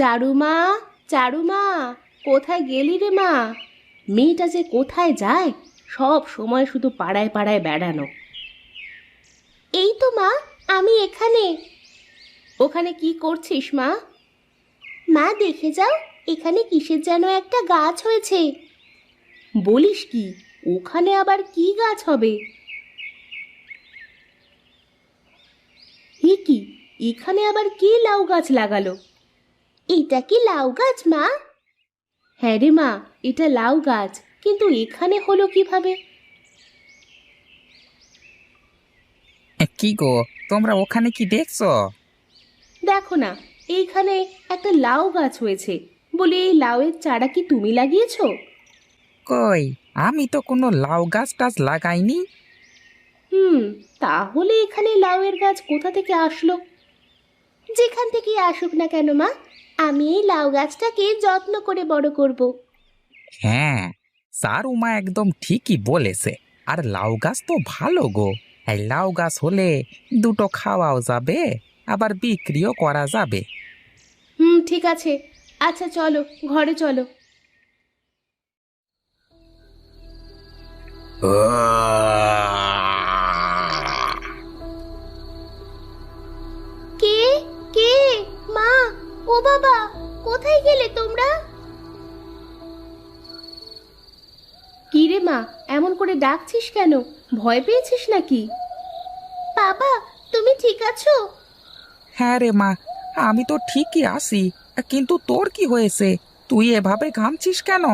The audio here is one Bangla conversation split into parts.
চারুমা, চারুমা, কোথায় গেলি রে মা? মেয়েটা যে কোথায় যায়, সব সময় শুধু পাড়ায় পাড়ায় বেড়ানো। এই তো মা, আমি এখানে। ওখানে কি করছিস মা? মা দেখে যাও, এখানে কিসের যেন একটা গাছ হয়েছে। বলিস কি? ওখানে আবার কি গাছ হবে? এ কি, এখানে আবার কে লাউ গাছ লাগালো? এটা কি লাউ গাছ মা? হ্যাঁ রে মা, এটা লাউ গাছ, কিন্তু এখানে হলো কিভাবে? কি গো, তোমরা ওখানে কি দেখছো? দেখো না, এইখানে একটা লাউ গাছ হয়েছে। বলি, এই লাউয়ের চারা কি তুমি লাগিয়েছো? কই, আমি তো কোনো লাউ গাছ টাছ লাগাইনি। হুম, তাহলে এখানে লাউয়ের গাছ কোথা থেকে আসলো? যেখান থেকে আসুক না কেন মা, আমি এই লাউ গাছটাকে যত্ন করে বড় করব। হ্যাঁ, সারুমা একদম ঠিকই বলেছে। আর লাউ গাছ তো ভালো গো। এই লাউ গাছ হলে দুটো খাওয়াও যাবে, আবার বিক্রিও করা যাবে। হুম, ঠিক আছে। আচ্ছা চলো, ঘরে চলো। কে? কে? মা, ও বাবা, কোথায় গেলে তোমরা? কি রে মা, এমন করে ডাকছিস কেন? ভয় পেয়েছিস নাকি? বাবা, তুমি ঠিক আছো? হ্যাঁ রে মা, আমি তো ঠিকই আছি। কিন্তু তোর কি হয়েছে? তুই এভাবে ঘামছিস কেন?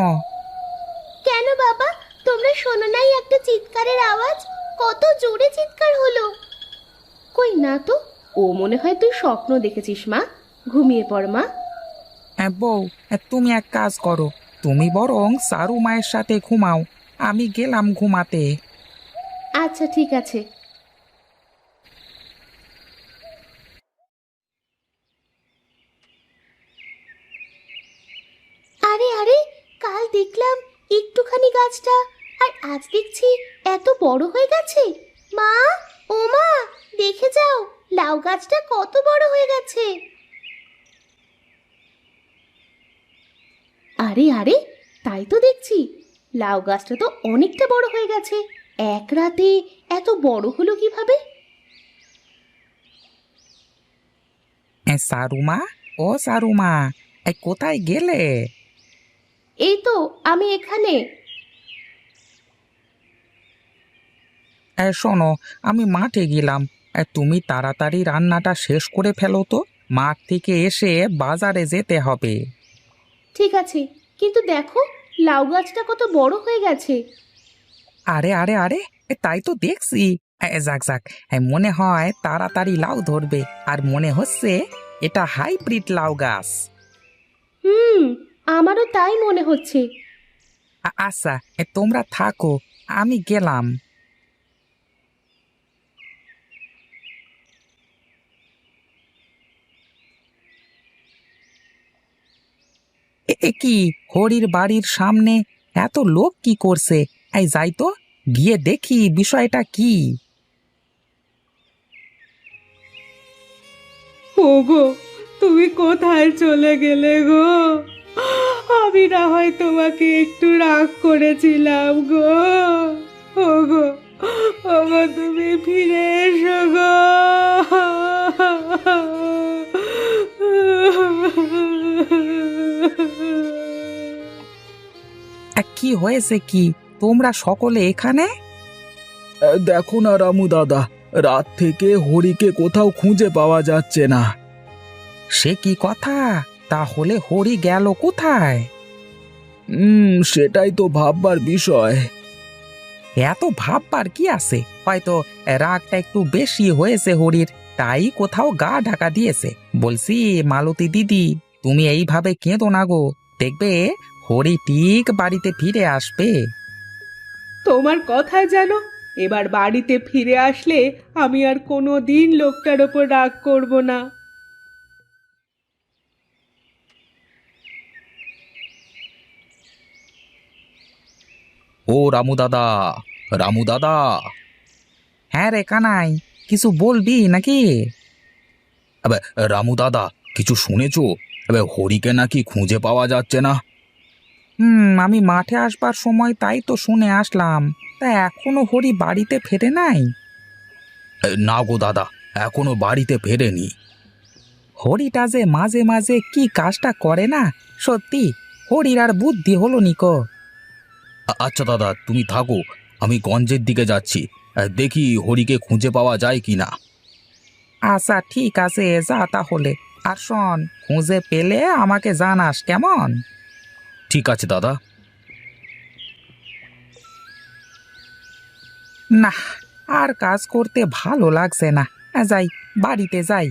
কেন বাবা, তোমরা শোনো নাই একটা চিৎকারের আওয়াজ? কত জোরে চিৎকার হলো! কই না তো, ও মনে হয় তুই স্বপ্ন দেখেছিস মা। ঘুমিয়ে পড় মা। বউ, তুমি এক কাজ করো, তুমি বরং সারু মায়ের সাথে ঘুমাও, আমি গেলাম ঘুমাতে। আচ্ছা ঠিক আছে। আরে আরে, কাল দেখলাম একটুখানি গাছটা, আর আজ দেখছি এত বড় হয়ে গেছে। মা, ও মা, দেখে যাও, লাউ গাছটা কত বড় হয়ে গেছে। আরে আরে, তাই তো দেখছি, লাউ গাছটা তো অনেকটা বড় হয়ে গেছে। এক রাতে এত বড় হলো কিভাবে? সারুমা, ও সারুমা, কোথায় গেলে? এই তো, আমি এখানে। শোনো, আমি মাঠে গেলাম। তুমি তাড়াতাড়ি রান্নাটা শেষ করে ফেলো তো, মাঠ থেকে এসে বাজারে যেতে হবে। ঠিক আছে, কিন্তু দেখো, লাউ গাছটা কত বড় হয়ে গেছে। আরে আরে আরে, তাই তো দেখছি। যাক যাক, মনে হয় তাড়াতাড়ি লাউ ধরবে। আর মনে হচ্ছে এটা হাইব্রিড লাউ গাছ। হুম, আমারও তাই মনে হচ্ছে। আচ্ছা, তোমরা থাকো, আমি গেলাম। কি, হরির বাড়ির সামনে এত লোক কি করছে? যাই তো, গিয়ে দেখি বিষয়টা কি। ওগো, তুমি কোথায় চলে গেলে গো? আমি না হয় তোমাকে একটু রাগ করেছিলাম গো। ওগো, ওগো, তুমি ফিরে এসো গো। কি হয়েছে কি, তোমরা সকলে এখানে? দেখো না রামু দাদা, রাত থেকে হরিকে কোথাও খুঁজে পাওয়া যাচ্ছে না। সে কি কথা? তাহলে হরি গেল কোথায়? সেটাই তো ভাববার বিষয়। এত ভাববার কি আছে? হয়তো রাগটা একটু বেশি হয়েছে হরির, তাই কোথাও গা ঢাকা দিয়েছে। বলছি মালতী দিদি, তুমি এইভাবে কেঁদো না গো, দেখবে হরি ঠিক বাড়িতে ফিরে আসবে। তোমার কথায় যেন, এবার বাড়িতে ফিরে আসলে আমি আর কোনো দিন লোকটার ওপর রাগ করব না। ও রামু দাদা, রামু দাদা। হ্যাঁ রে কানাই, কিছু বলবি নাকি? আবে, রামু দাদা, কিছু শুনেছো? এবার হরিকে নাকি খুঁজে পাওয়া যাচ্ছে না। আমি মাঠে আসবার সময় তাই তো শুনে আসলাম। তা এখনো হরি বাড়িতে ফেরে নাই? না গো দাদা, এখনো বাড়িতে ফেরেনি। হরিটা যে মাঝে মাঝে কি কাজটা করে না, সত্যি হরির আর বুদ্ধি হলো নিকো। আচ্ছা দাদা, তুমি থাকো, আমি গঞ্জের দিকে যাচ্ছি, দেখি হরিকে খুঁজে পাওয়া যায় কি না। আচ্ছা ঠিক আছে, যা তাহলে। আর শোন, খুঁজে পেলে আমাকে জানাস কেমন? ঠিক আছে দাদা। না, আর কাজ করতে ভালো লাগছে না। যাই, বাড়িতে যাই।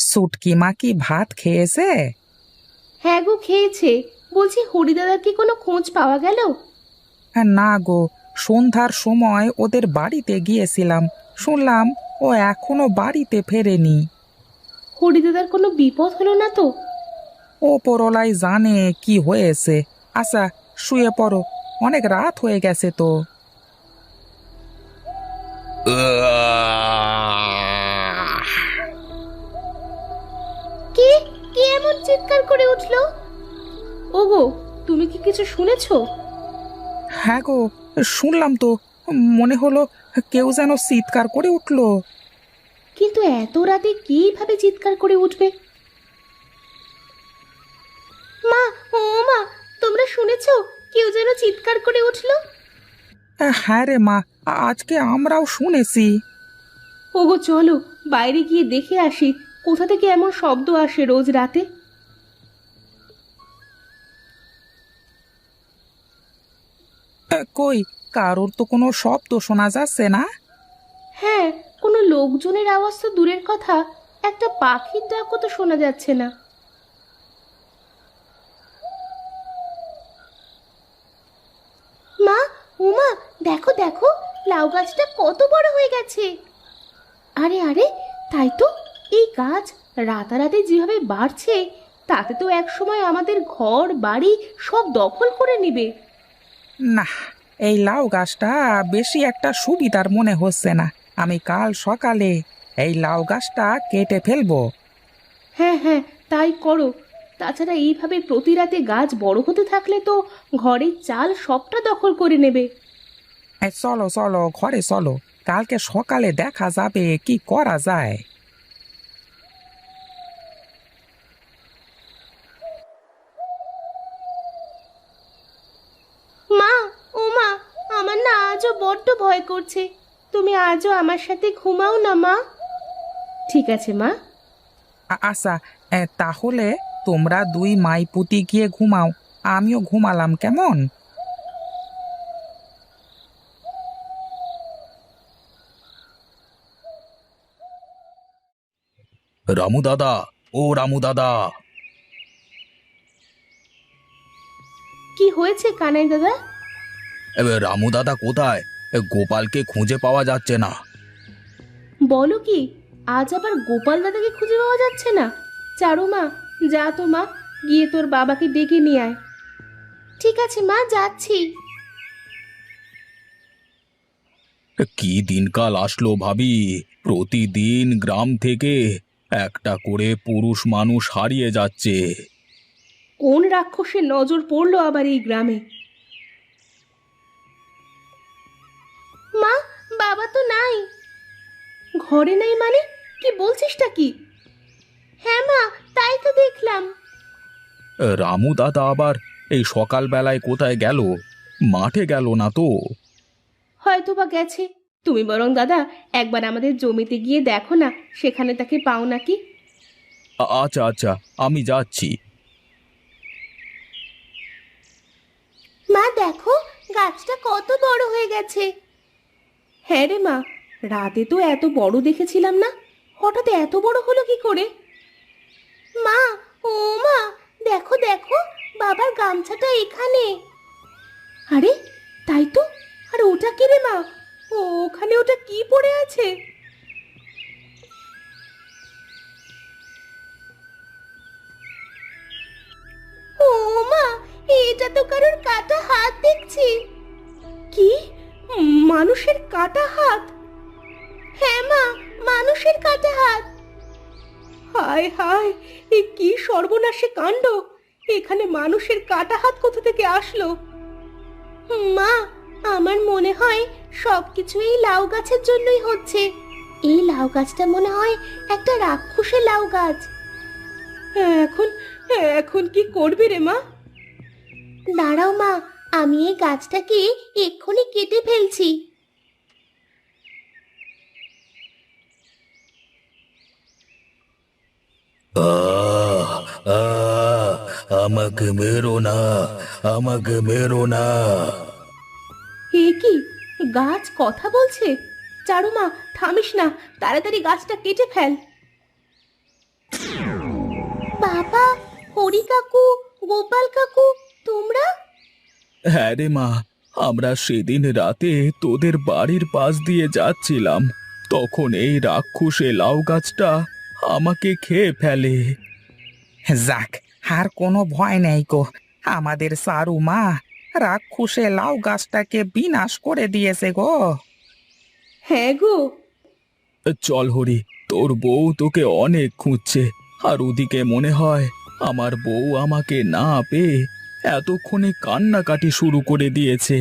সুটকি মা কি ভাত খেয়েছে? হ্যাঁ গো, খেয়েছে। বলছি, হরিদাদার কি কোনো খোঁজ পাওয়া গেল? না গো, সন্ধ্যার সময় ওদের বাড়িতে গিয়েছিলাম, শুনলাম ও এখনো বাড়িতে ফেরেনি। হরিদাদার কোনো বিপদ হলো না তো? ওপরলাই জানে কি হয়েছে। আচ্ছা, শুয়ে পড়ো, অনেক রাত হয়ে গেছে তো। কে কে এমন চিৎকার করে উঠলো? ওগো, তুমি কি কিছু শুনেছো? হ্যাঁ গো, শুনলাম তো। মনে হলো কেউ যেন চিৎকার করে উঠলো। কিন্তু এত রাতে কিভাবে চিৎকার করে উঠবে? মা, ও মা, তোমরা শুনেছো? কেউ যেন চিৎকার করে উঠলো। হ্যাঁ রে মা, আজকে আমরাও শুনেছি। ওগো চলো, বাইরে গিয়ে দেখে আসি কোথা থেকে এমন শব্দ আসে রোজ রাতে। কই, কারোর তো কোনো শব্দ শোনা যাচ্ছে না। হ্যাঁ, কোনো লোকজনের আওয়াজ তো দূরের কথা, একটা পাখির ডাকও তো শোনা যাচ্ছে না। মা, উমা, দেখো দেখো, লাউ গাছটা কত বড় হয়ে গেছে! আরে আরে, তাই তো। এই গাছ রাতারাতি যেভাবে বাড়ছে, তাতে তো একসময় আমাদের ঘর বাড়ি সব দখল করে নেবে। না, এই লাউ গাছটা বেশি একটা সুবিধার মনে হচ্ছে না। আমি কাল সকালে এই লাউ গাছটা কেটে ফেলবো। হ্যাঁ হ্যাঁ, তাই করো। তাছাড়া এইভাবে প্রতি রাতে গাছ বড় হতে থাকলে তো ঘরের চাল সবটা দখল করে নেবে। চলো চলো, ঘরে চলো, কালকে সকালে দেখা যাবে কি করা যায়। মা, ও মা, আমার না আজও বড্ড ভয় করছে। তুমি আজও আমার সাথে ঘুমাও না মা। ঠিক আছে মা। আচ্ছা, তাহলে তোমরা দুই মাইপুতি গিয়ে ঘুমাও, আমিও ঘুমালাম কেমন। রামু দাদা, ও রামু দাদা। কি হয়েছে কানাই দাদা? এবার রামু দাদা কোথায়? গোপালকে খুঁজে পাওয়া যাচ্ছে না। বলো কি, আজ আবার গোপাল দাদাকে খুঁজে পাওয়া যাচ্ছে না? চারু মা, যা তো মা, গিয়ে তোর বাবাকে ডেকে নিয়ে আয়। ঠিক আছে মা, যাচ্ছি। কি দিনকাল আসলো ভাবি, প্রতিদিন গ্রাম থেকে একটা করে পুরুষ মানুষ হারিয়ে যাচ্ছে। কোন রাক্ষসের নজর পড়লো আবার এই গ্রামে? মা, বাবা তো নাই। ঘরে নাই মানে? কি বলছিসটা কি? হ্যাঁ মা, তাই তো দেখলাম। রামু দাদা আবার এই সকালবেলায় কোথায় গেল? মাঠে গেল না তো? হয়তো বা গেছে। তুমি বরং দাদা একবার আমাদের জমিতে গিয়ে দেখো না, সেখানে তাকে পাও নাকি। আচ্ছা আচ্ছা, আমি যাচ্ছি। মা দেখো, গাছটা কত বড় হয়ে গেছে। হ্যাঁ রে মা, রাতে তো এত বড় দেখেছিলাম না, হঠাৎ এত বড় হলো কি করে? মা, ও মা, দেখো দেখো, বাবার গামছাটা এখানে। আরে তাই তো। আর ওটা কি রে মা? ওখানে ওটা কি পড়ে আছে? ও মা, এটা তো কারোর কাটা হাত দেখছি। কি? মানুষের কাটা হাত? হ্যাঁ মা, মানুষের কাটা হাত। হায় হায়, এ কি সর্বনাশে কাণ্ড! এখানে মানুষের কাটা হাত কোথা থেকে আসলো? মা, আমার মনে হয় সবকিছু এই লাউ গাছের জন্যই হচ্ছে। এই লাউ গাছটা মনে হয় একটা রাক্ষসের লাউ গাছ। এখন এখন কি করবি রে মা? দাঁড়াও মা, আমি এই গাছটাকে এক্ষুনি কেটে ফেলছি। আহ আহ আমাকে মেরো না, আমাকে মেরো না। এ কি, গাছ কথা বলছে? চারু মা, থামিস না, তাড়াতাড়ি গাছটা কেটে ফেল। বাবা, হরি কাকু, গোপাল কাকু, তোমরা? হ্যাঁ রে মা, আমরা সেদিন রাতে তোদের বাড়ির পাশ দিয়ে যাচ্ছিলাম, তখন এই রাক্ষসে লাউ গাছটা আমাকে খেয়ে ফেলে। যাক, আর কোনো ভয় নেই গো। আমাদের সারু মা রাক্ষসে লাউ গাছটাকে বিনাশ করে দিয়েছে গো। হ্যাঁ গো। চল হরি, তোর বউ তোকে অনেক খুঁজছে, আর ওদিকে মনে হয় আমার বউ আমাকে না পেয়ে এতক্ষণে কান্নাকাটি শুরু করে দিয়েছে।